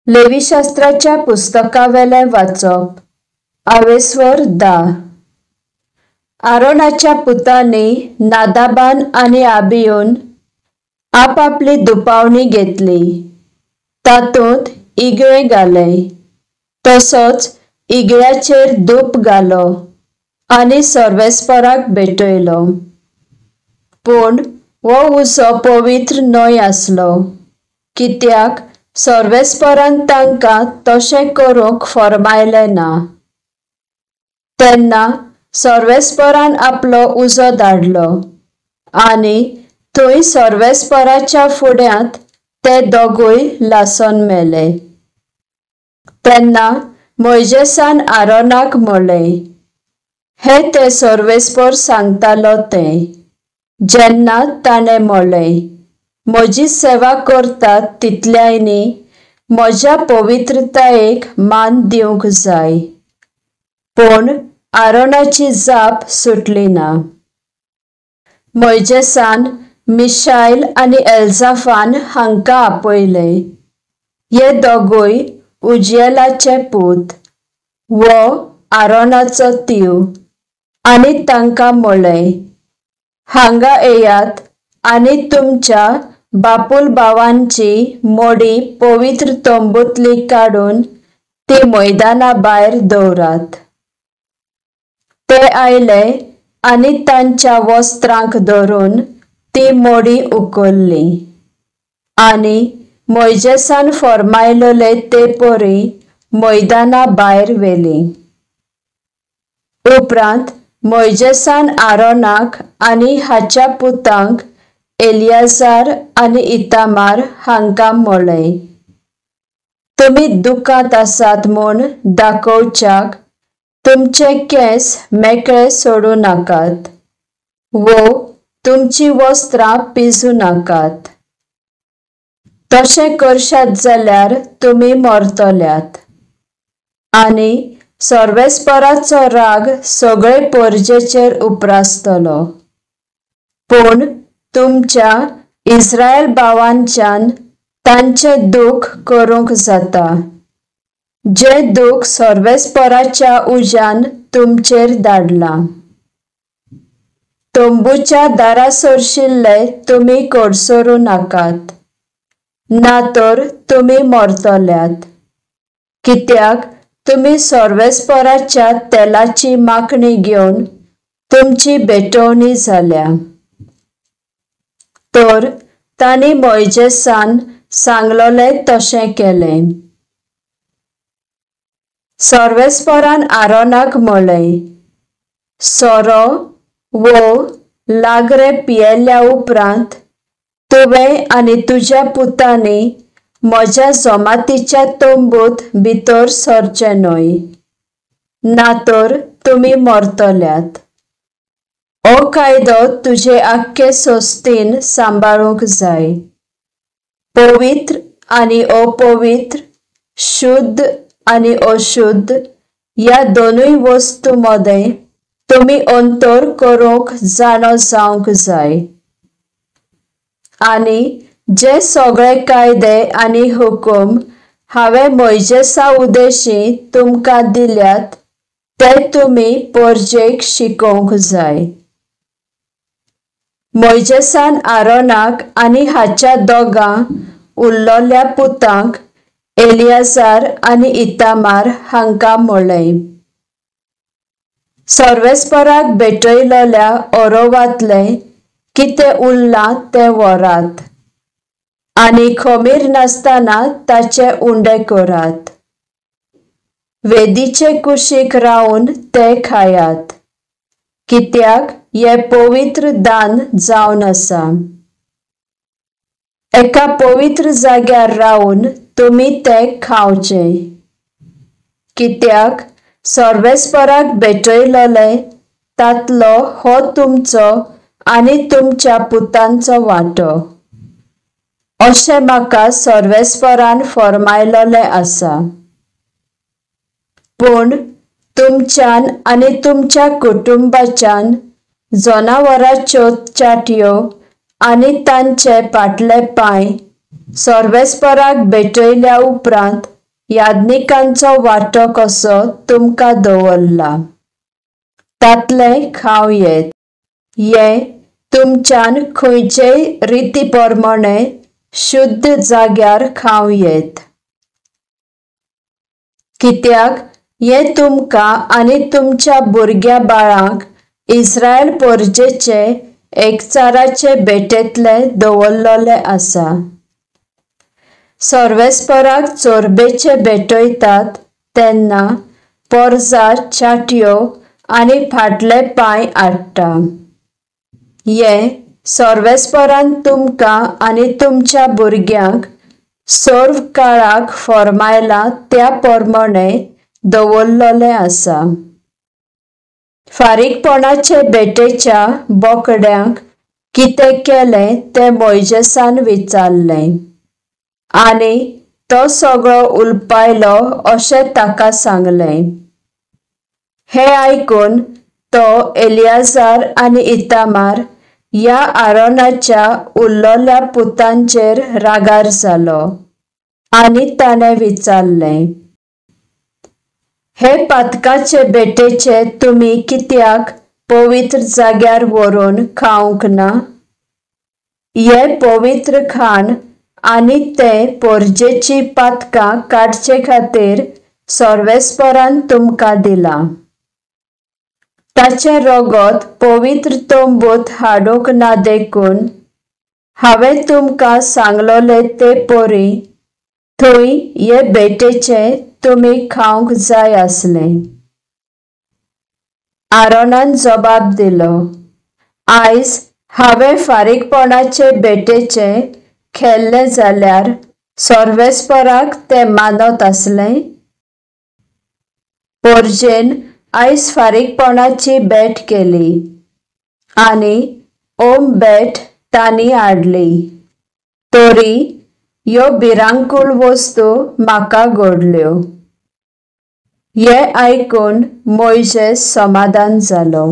लेवीशास्त्राच्या पुस्तकावेले वाचप. आवेस्वर 10. आरोनाच्या पुतांनी नादाबान आणि आबियून आपापली दुपावणी घेतली. तातूंत इगळे घाले. तसोच इगळ्याचेर धूप घालो आणि सर्वेस्पराक भेटयलो. पूण हो उजो पवित्र न्हय आसलो, कित्याक सर्वेस्परान तांकां तशें करूंक फर्मायलें ना. तेन्ना सर्वेस्परान आपलो उजो धाडलो आनी थंय सर्वेस्पराच्या फुड्यांत ते दोगूय लासून मेले. तेन्ना मोइजेसान आरोनाक म्हणलें, हें ते सर्वेस्पर सांगतालो तें, जेन्ना ताणें म्हणलें, म्हजी सेवा करतात तितल्यांनी म्हज्या पवित्रतायेक मान दिवंक जाय. पूण आरोनाची जाप सुटली ना. मोइजेसान मिशायल आनी एल्जाफान हांकां आपयले. हे दोगूय उजियेलाचे पूत, वो आरोनाचो तीव, आनी तांकां म्हणलें, हांगा येयात आनी तुमच्या बापूल भावांची मोडी पवित्र तोंबूतली काडून ती मैदाना भायर दवरात. ते आयले आनी तांच्या वस्त्रांक धरून ती मोडी उखल्ली आनी मोइजेसान फर्मायलोले ते परी मैदाना भायर व्हेली. उपरांत मोइजेसान आरोनाक आनी हाच्या पुतांक एलियाजार आनी इतामार हांकां म्हणलें, तुमी दुखांत आसात म्हूण दाखोवच्याक तुमचे केंस मेकळे सोडूं नाकात, वो तुमची वस्त्रां पिजू नाकात. तशें करशात जाल्यार तुमी मरतल्यात. आनी सर्वेस्पराचो राग सगळे परजेचेर उप्रासतलो. पूण तुमच्या इस्रायल भावांच्यान तांचें दूख करूंक जाता, जे दूख सर्वेस्पराच्या उज्यान तुमचेर धाडलां. तोंबूच्या दारा सरशिल्ले तुमी कोडसरूं नाकात, ना तर तुमी मरतल्यात, कित्याक तुमी सर्वेस्पराच्या तेलाची माखणी घेवन तुमची भेटवणी जाल्या. तर तांणी मोइजेसान सांगलोलें तशें केलें. सर्वेस्परान आरोनाक म्हणलें, सोरो वो लागरे पियेल्या उपरांत तुवें आनी तुज्या पुतांनी म्हज्या जमातीच्या तोंबूत भितर सरचें न्हय, ना तर तुमी मरतल्यात. हो कायदो तुजे आख्खे सोस्तीन सांबाळूंक जाय. पवित्र आनी अपवित्र, शुद्ध आनी अशुद्ध ह्या दोनूय वस्तू मदें तुमी अंतर करूंक जाणो जावंक जाय. आनी जे सगळे कायदे आनी हुकूम हांवें मोइजेसा उदेशी तुमकां दिल्यात ते तुमी परजेक शिकोवंक जाय. मोइजेसान आरोनाक आनी हाच्या दोगां उरलोल्या पुतांक एलियाजार आनी इतामार हांकां म्हणलें, सर्वेस्पराक भेटयलोल्या ओरोवांतले कितें उरलां तें व्हरात आनी खमीर नासतना ताचे उंडे करात. वेदीचे कुशीक रावन ते खायात, कित्याक हें पवित्र दान जावन आसा. एका पवित्र जाग्यार रावन तुमी तें खावचें, कित्याक सर्वेस्पराक भेटयलोले तांतलो हो तुमचो आनी तुमच्या पुतांचो वांटो, अशें म्हाका सर्वेस्परान फर्मायलोलें आसा. पूण तुमच्यान आनी तुमच्या कुटुंबाच्यान जनावरांच्यो चाटयो आनी तांचे फाटले पांय सर्वेस्पराक भेटयल्या उपरांत याज्ञिकांचो वांटो कसो तुमकां दवरला। तातले खाव येत। हे तुमच्यान खंयचेय रिती प्रमाणे शुद्ध जाग्यार खाव येत। कित्याक हे तुमकां आनी तुमच्या भुरग्या बाळांक इस्राएल पोरजेचे एकचाराचे बेटेंतले दवरलोले आसा। सर्वेस्पराक चोरबेचे भेटयतात तेन्ना पोरजार चाटयो आनी फाटले पांय आडटा। हे सर्वेस्परान तुमकां आनी तुमच्या भुरग्यांक सर्व काळाक फरमायला त्या प्रमाणे दवरलोले आसा। फारीकपणाचे बेटेच्या बोकड्यांक कितें केलें तें मोइजेसान विचारलें आनी तो सगळो उलपायलो अशें ताका सांगलें। हें आयकून तो एलियाजार आनी इतामार ह्या आरोनाच्या उरलोल्या पुतांचेर रागार जालो आनी ताणें विचारलें, हे पातकाचे बेटेचे तुमी कित्याक पवित्र जाग्यार व्हरून खावंक ना? हे पवित्र खाण आनी ते पोरजेची पातकां काडचे खातीर सर्वेस्परान तुमकां दिलां। ताचें रगत पवित्र तोंबूत हाडूंक ना देखून हांवें तुमकां सांगलोलें ते पोरी थंय हे बेटेचे तुमी खावंक जाय आसलें। आरोनान जबाब दिलो, आयज हांवें फारीकपणाचे बेटेचे खेल्ले जाल्यार सर्वेस्पराक तें मानत आसलें? पोरजेन आयज फारीकपणाची भेट केली आनी ओम भेट तांणी हाडली, तरी ह्यो भिरांकूळ वस्तू म्हाका घडल्यो। हे आयकून मोइजेस समाधान जालो।